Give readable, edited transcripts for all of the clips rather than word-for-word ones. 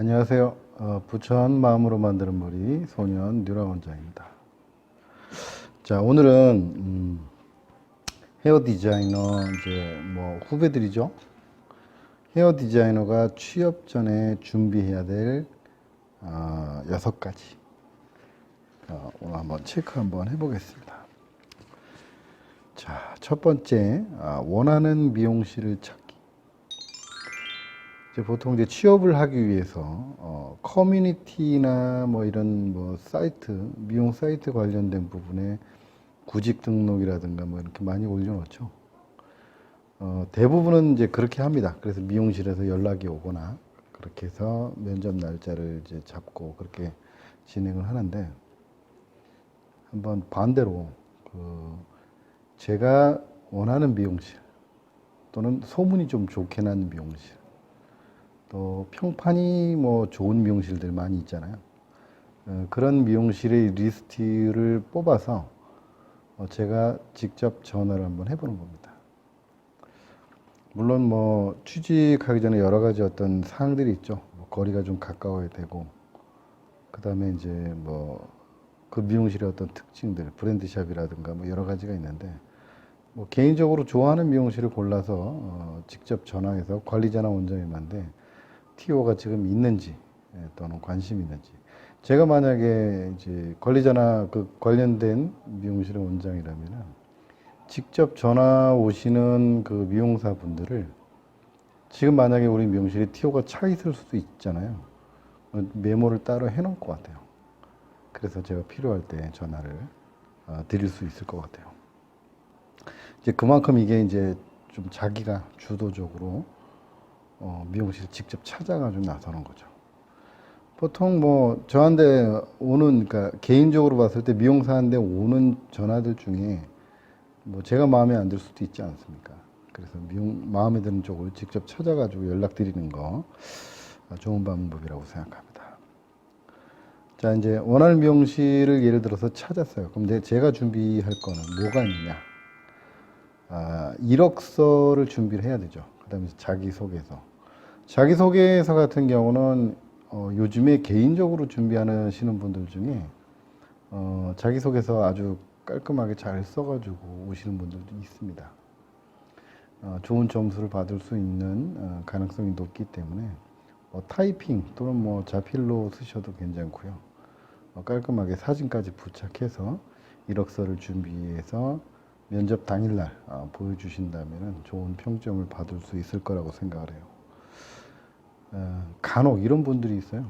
안녕하세요. 부천 마음으로 만드는 머리 소년 뉴라 원장입니다. 자, 오늘은 헤어 디자이너 이제 뭐 후배들이죠. 헤어 디자이너가 취업 전에 준비해야 될 6가지 오늘 한번 체크 한번 해보겠습니다. 자, 첫 번째 원하는 미용실을 찾기. 이제 보통 이제 취업을 하기 위해서 커뮤니티나 뭐 이런 뭐 사이트, 미용 사이트 관련된 부분에 구직 등록이라든가 뭐 이렇게 많이 올려놓죠. 대부분은 이제 그렇게 합니다. 그래서 미용실에서 연락이 오거나 그렇게 해서 면접 날짜를 이제 잡고 그렇게 진행을 하는데, 한번 반대로 제가 원하는 미용실 또는 소문이 좀 좋게 난 미용실, 또 평판이 뭐 좋은 미용실들 많이 있잖아요. 그런 미용실의 리스트를 뽑아서 제가 직접 전화를 한번 해보는 겁니다. 물론 뭐 취직하기 전에 여러 가지 어떤 사항들이 있죠. 뭐 거리가 좀 가까워야 되고, 그 다음에 이제 뭐 그 미용실의 어떤 특징들, 브랜드샵이라든가 뭐 여러 가지가 있는데, 뭐 개인적으로 좋아하는 미용실을 골라서 직접 전화해서 관리자나 원장님한테 TO가 지금 있는지 또는 관심이 있는지, 제가 만약에 이제 관리자나 그 관련된 미용실의 원장이라면은 직접 전화 오시는 그 미용사 분들을, 지금 만약에 우리 미용실에 TO가 차 있을 수도 있잖아요. 메모를 따로 해놓을 것 같아요. 그래서 제가 필요할 때 전화를 드릴 수 있을 것 같아요. 이제 그만큼 이게 이제 좀 자기가 주도적으로 미용실 직접 찾아가지고 나서는 거죠. 보통 뭐 저한테 오는, 그러니까 개인적으로 봤을 때 미용사한테 오는 전화들 중에 뭐 제가 마음에 안 들 수도 있지 않습니까? 그래서 마음에 드는 쪽을 직접 찾아가지고 연락드리는 거 좋은 방법이라고 생각합니다. 자, 이제 원하는 미용실을 예를 들어서 찾았어요. 그럼 제가 준비할 거는 뭐가 있느냐? 이력서를 준비를 해야 되죠. 그 다음에 자기소개서. 자기소개서 같은 경우는 요즘에 개인적으로 준비하시는 분들 중에 자기소개서 아주 깔끔하게 잘 써가지고 오시는 분들도 있습니다. 좋은 점수를 받을 수 있는 가능성이 높기 때문에 타이핑 또는 뭐 자필로 쓰셔도 괜찮고요. 깔끔하게 사진까지 부착해서 이력서를 준비해서 면접 당일날 보여주신다면 좋은 평점을 받을 수 있을 거라고 생각을 해요. 간혹 이런 분들이 있어요.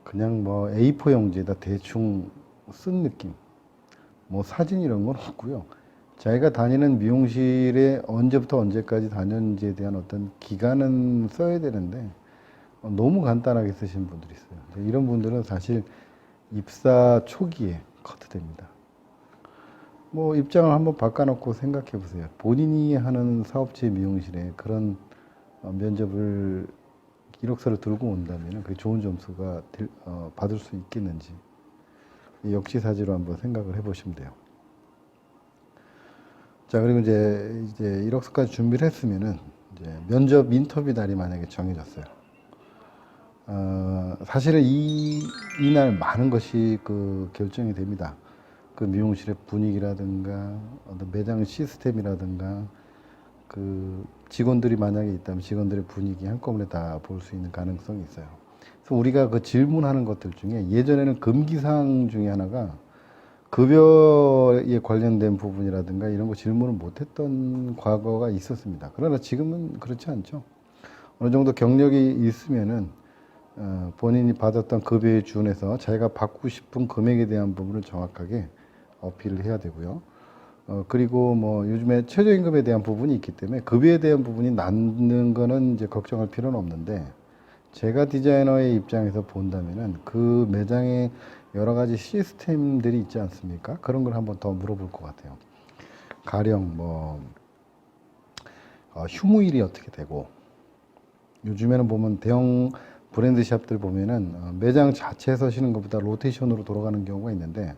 그냥 뭐 A4 용지에다 대충 쓴 느낌, 뭐 사진 이런 건 없고요. 자기가 다니는 미용실에 언제부터 언제까지 다녔는지에 대한 어떤 기간은 써야 되는데 너무 간단하게 쓰신 분들이 있어요. 이런 분들은 사실 입사 초기에 커트됩니다. 뭐 입장을 한번 바꿔놓고 생각해 보세요. 본인이 하는 사업체 미용실에 그런 면접을 이력서를 들고 온다면 그 좋은 점수가 받을 수 있겠는지 역지사지로 한번 생각을 해보시면 돼요. 자, 그리고 이제 이력서까지 준비를 했으면은 이제 면접 인터뷰 날이 만약에 정해졌어요. 사실은 이날 많은 것이 결정이 됩니다. 그 미용실의 분위기라든가 어떤 매장 시스템이라든가 그 직원들이 만약에 있다면 직원들의 분위기 한꺼번에 다 볼 수 있는 가능성이 있어요. 그래서 우리가 그 질문하는 것들 중에 예전에는 금기사항 중에 하나가 급여에 관련된 부분이라든가 이런 거 질문을 못했던 과거가 있었습니다. 그러나 지금은 그렇지 않죠. 어느 정도 경력이 있으면은 본인이 받았던 급여에 준해서 자기가 받고 싶은 금액에 대한 부분을 정확하게 어필을 해야 되고요. 그리고 뭐 요즘에 최저임금에 대한 부분이 있기 때문에 급여에 대한 부분이 남는 거는 이제 걱정할 필요는 없는데, 제가 디자이너의 입장에서 본다면은 그 매장에 여러 가지 시스템들이 있지 않습니까? 그런 걸 한번 더 물어볼 것 같아요. 가령 뭐 휴무일이 어떻게 되고, 요즘에는 보면 대형 브랜드샵들 보면은 매장 자체에서 쉬는 것보다 로테이션으로 돌아가는 경우가 있는데,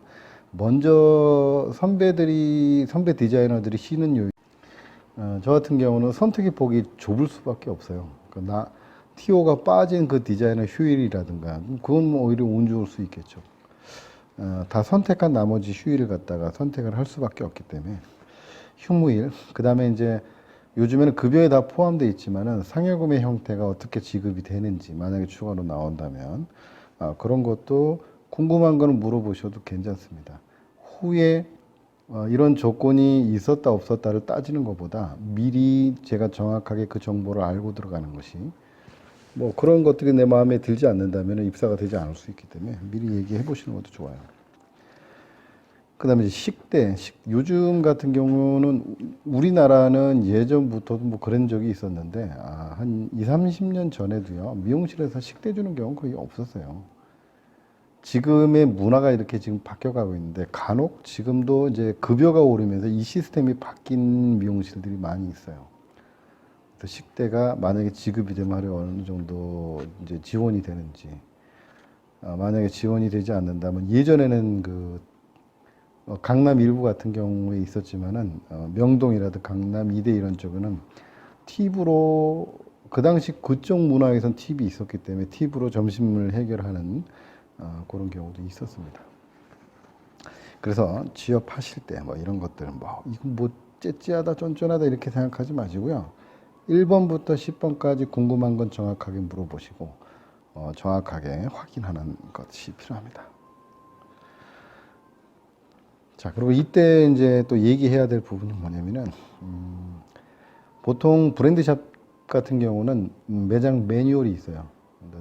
먼저 선배 디자이너들이 쉬는 요일, 저 같은 경우는 선택의 폭이 좁을 수밖에 없어요. TO가 빠진 그 디자인의 휴일이라든가 그건 뭐 오히려 운 좋을 수 있겠죠. 다 선택한 나머지 휴일을 갖다가 선택을 할 수밖에 없기 때문에 휴무일, 그 다음에 이제 요즘에는 급여에 다 포함되어 있지만은 상여금의 형태가 어떻게 지급이 되는지 만약에 추가로 나온다면 그런 것도 궁금한 거는 물어보셔도 괜찮습니다. 후에 이런 조건이 있었다 없었다를 따지는 것보다 미리 제가 정확하게 그 정보를 알고 들어가는 것이 뭐 그런 것들이 내 마음에 들지 않는다면 입사가 되지 않을 수 있기 때문에 미리 얘기해 보시는 것도 좋아요. 그 다음에 식대, 요즘 같은 경우는 우리나라는 예전부터도 뭐 그런 적이 있었는데, 한 20, 30년 전에도요, 미용실에서 식대 주는 경우는 거의 없었어요. 지금의 문화가 이렇게 지금 바뀌어가고 있는데, 간혹 지금도 이제 급여가 오르면서 이 시스템이 바뀐 미용실들이 많이 있어요. 그래서 식대가 만약에 지급이 되면 어느 정도 이제 지원이 되는지, 만약에 지원이 되지 않는다면 예전에는 강남 일부 같은 경우에 있었지만은 명동이라든 강남 이대 이런 쪽에는 팁으로 그 당시 그쪽 문화에선 팁이 있었기 때문에 팁으로 점심을 해결하는 그런 경우도 있었습니다. 그래서 취업하실 때 뭐 이런 것들 뭐 이건 뭐 째째하다 쫀쫀하다 이렇게 생각하지 마시고요. 1번부터 10번까지 궁금한 건 정확하게 물어보시고 정확하게 확인하는 것이 필요합니다. 자, 그리고 이때 이제 또 얘기해야 될 부분이 뭐냐면은, 보통 브랜드샵 같은 경우는 매장 매뉴얼이 있어요.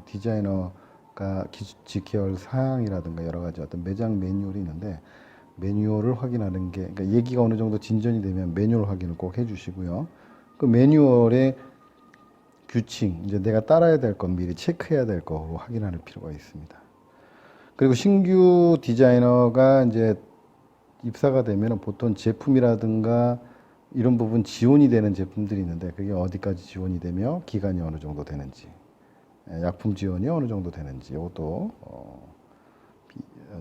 디자이너가 지켜야 할 사항이라든가 여러 가지 어떤 매장 매뉴얼이 있는데, 매뉴얼을 확인하는 게, 그러니까 얘기가 어느 정도 진전이 되면 매뉴얼 확인을 꼭 해주시고요. 그 매뉴얼의 규칙, 이제 내가 따라야 될 것, 미리 체크해야 될 거 확인하는 필요가 있습니다. 그리고 신규 디자이너가 이제 입사가 되면 보통 제품이라든가 이런 부분 지원이 되는 제품들이 있는데 그게 어디까지 지원이 되며 기간이 어느 정도 되는지, 약품 지원이 어느 정도 되는지 이것도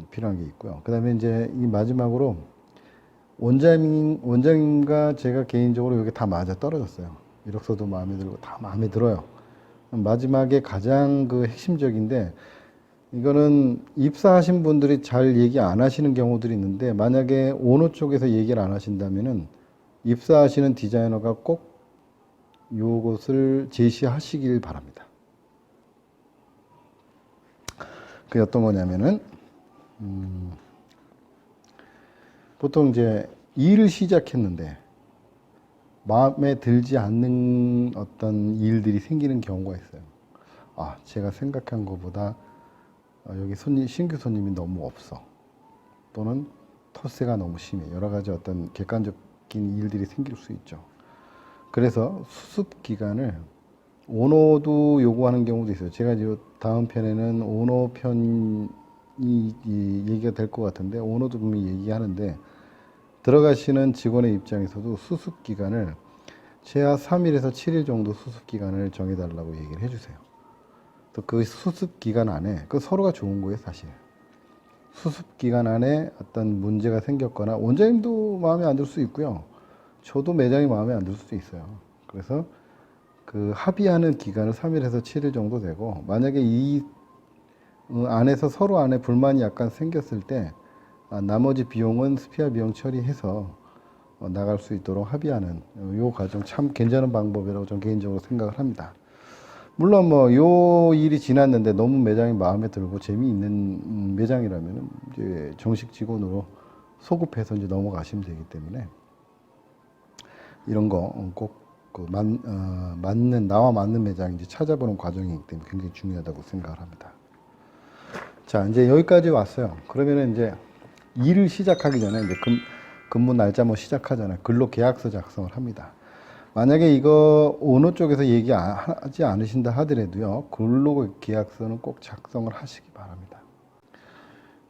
필요한 게 있고요. 그 다음에 이제 이 마지막으로 원장님과 제가 개인적으로 여기 다 맞아 떨어졌어요. 이력서도 마음에 들고 다 마음에 들어요. 마지막에 가장 그 핵심적인데 이거는 입사하신 분들이 잘 얘기 안 하시는 경우들이 있는데 만약에 오너 쪽에서 얘기를 안 하신다면은 입사하시는 디자이너가 꼭 요것을 제시하시길 바랍니다. 그게 어떤 거냐면은 보통 이제 일을 시작했는데 마음에 들지 않는 어떤 일들이 생기는 경우가 있어요. 제가 생각한 것보다 여기 신규 손님이 너무 없어. 또는 텃세가 너무 심해. 여러 가지 어떤 객관적인 일들이 생길 수 있죠. 그래서 수습 기간을 오너도 요구하는 경우도 있어요. 제가 이제 다음 편에는 오너 편이 얘기가 될 것 같은데 오너도 분명히 얘기하는데 들어가시는 직원의 입장에서도 수습 기간을 최하 3일에서 7일 정도 수습 기간을 정해달라고 얘기를 해주세요. 또 그 수습 기간 안에 그 서로가 좋은 거예요, 사실. 수습 기간 안에 어떤 문제가 생겼거나 원장님도 마음에 안 들 수 있고요. 저도 매장이 마음에 안 들 수도 있어요. 그래서 그 합의하는 기간은 3일에서 7일 정도 되고 만약에 이 안에서 서로 안에 불만이 약간 생겼을 때 나머지 비용은 스피아 비용 처리해서 나갈 수 있도록 합의하는 요 과정 참 괜찮은 방법이라고 저는 개인적으로 생각을 합니다. 물론 뭐 요 일이 지났는데 너무 매장이 마음에 들고 재미있는 매장이라면 이제 정식 직원으로 소급해서 이제 넘어가시면 되기 때문에 이런 거 꼭 맞는 나와 맞는 매장 이제 찾아보는 과정이기 때문에 굉장히 중요하다고 생각을 합니다. 자, 이제 여기까지 왔어요. 그러면은 이제 일을 시작하기 전에 이제 근무 날짜 뭐 시작하잖아요. 근로계약서 작성을 합니다. 만약에 이거 오너 쪽에서 얘기하지 않으신다 하더라도요. 근로계약서는 꼭 작성을 하시기 바랍니다.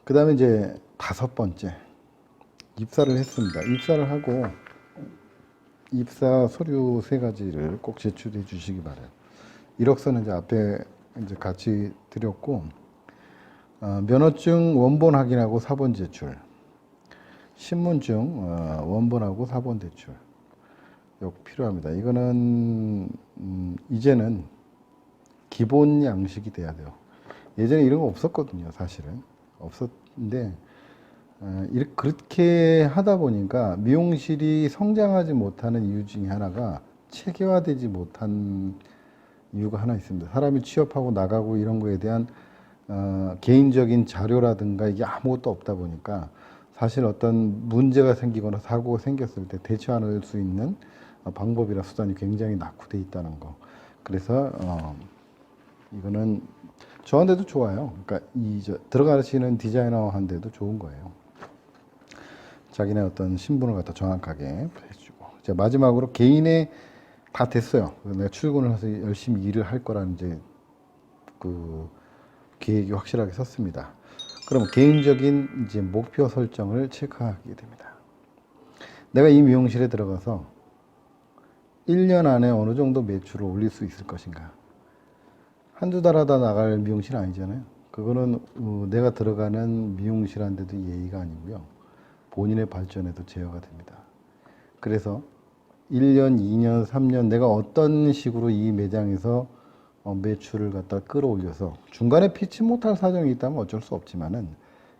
그 다음에 이제 5번째. 입사를 했습니다. 입사를 하고 입사 서류 3가지를 꼭 제출해 주시기 바라요. 이력서는 이제 앞에 이제 같이 드렸고, 면허증 원본 확인하고 사본 제출, 신분증 원본하고 사본 제출, 이거 필요합니다. 이거는 이제는 기본 양식이 돼야 돼요. 예전에 이런 거 없었거든요, 사실은. 없었는데, 그렇게 하다 보니까 미용실이 성장하지 못하는 이유 중에 하나가 체계화되지 못한 이유가 하나 있습니다. 사람이 취업하고 나가고 이런 거에 대한 개인적인 자료라든가 이게 아무것도 없다 보니까 사실 어떤 문제가 생기거나 사고가 생겼을 때 대처할 수 있는 방법이나 수단이 굉장히 낙후돼 있다는 거. 그래서 이거는 저한테도 좋아요. 그러니까 들어가시는 디자이너한테도 좋은 거예요. 자기네 어떤 신분을 갖다 정확하게 해주고. 이제 마지막으로 개인의 다 됐어요. 내가 출근을 해서 열심히 일을 할 거라는 이제 그 계획이 확실하게 섰습니다. 그럼 개인적인 이제 목표 설정을 체크하게 됩니다. 내가 이 미용실에 들어가서 1년 안에 어느 정도 매출을 올릴 수 있을 것인가. 한두 달 하다 나갈 미용실 아니잖아요. 그거는 내가 들어가는 미용실한테도 예의가 아니고요. 본인의 발전에도 제어가 됩니다. 그래서 1년, 2년, 3년 내가 어떤 식으로 이 매장에서 매출을 갖다 끌어올려서 중간에 피치 못할 사정이 있다면 어쩔 수 없지만은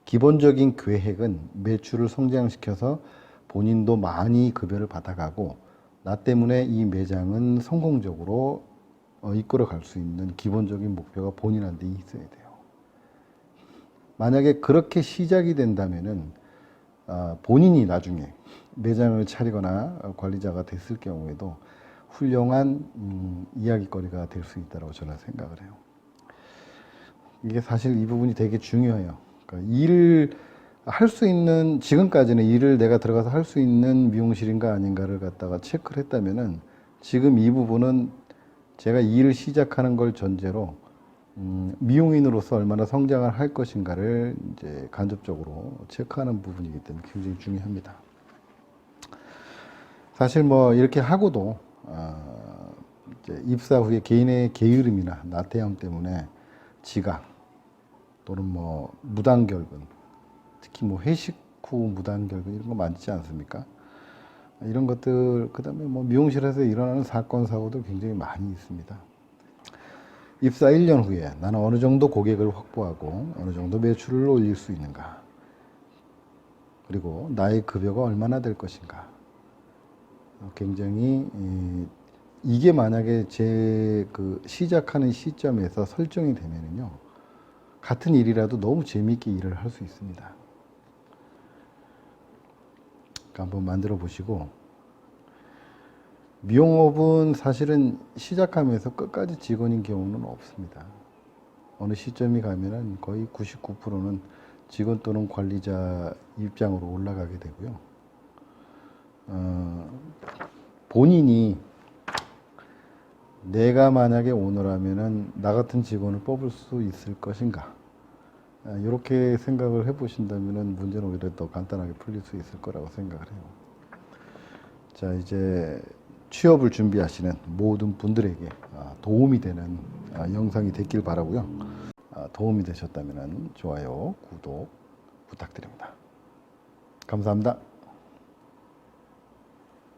기본적인 계획은 매출을 성장시켜서 본인도 많이 급여를 받아가고 나 때문에 이 매장은 성공적으로 이끌어 갈 수 있는 기본적인 목표가 본인한테 있어야 돼요. 만약에 그렇게 시작이 된다면은 본인이 나중에 매장을 차리거나 관리자가 됐을 경우에도 훌륭한 이야기거리가 될 수 있다고 저는 생각을 해요. 이게 사실 이 부분이 되게 중요해요. 그러니까 일을 할 수 있는, 지금까지는 일을 내가 들어가서 할 수 있는 미용실인가 아닌가를 갖다가 체크를 했다면은 지금 이 부분은 제가 일을 시작하는 걸 전제로 미용인으로서 얼마나 성장을 할 것인가를 이제 간접적으로 체크하는 부분이기 때문에 굉장히 중요합니다. 사실 뭐 이렇게 하고도 이제 입사 후에 개인의 게으름이나 나태함 때문에 지각 또는 뭐 무단결근, 특히 뭐 회식 후 무단결근 이런 거 많지 않습니까? 이런 것들, 그 다음에 뭐 미용실에서 일어나는 사건, 사고도 굉장히 많이 있습니다. 입사 1년 후에 나는 어느 정도 고객을 확보하고 어느 정도 매출을 올릴 수 있는가, 그리고 나의 급여가 얼마나 될 것인가. 굉장히 이게 만약에 제 그 시작하는 시점에서 설정이 되면은요, 같은 일이라도 너무 재미있게 일을 할 수 있습니다. 그러니까 한번 만들어 보시고, 미용업은 사실은 시작하면서 끝까지 직원인 경우는 없습니다. 어느 시점이 가면은 거의 99%는 직원 또는 관리자 입장으로 올라가게 되고요. 본인이 내가 만약에 오너라면은 나 같은 직원을 뽑을 수 있을 것인가, 이렇게 생각을 해보신다면은 문제는 오히려 더 간단하게 풀릴 수 있을 거라고 생각을 해요. 자, 이제 취업을 준비하시는 모든 분들에게 도움이 되는 영상이 됐길 바라고요. 도움이 되셨다면 좋아요, 구독 부탁드립니다. 감사합니다.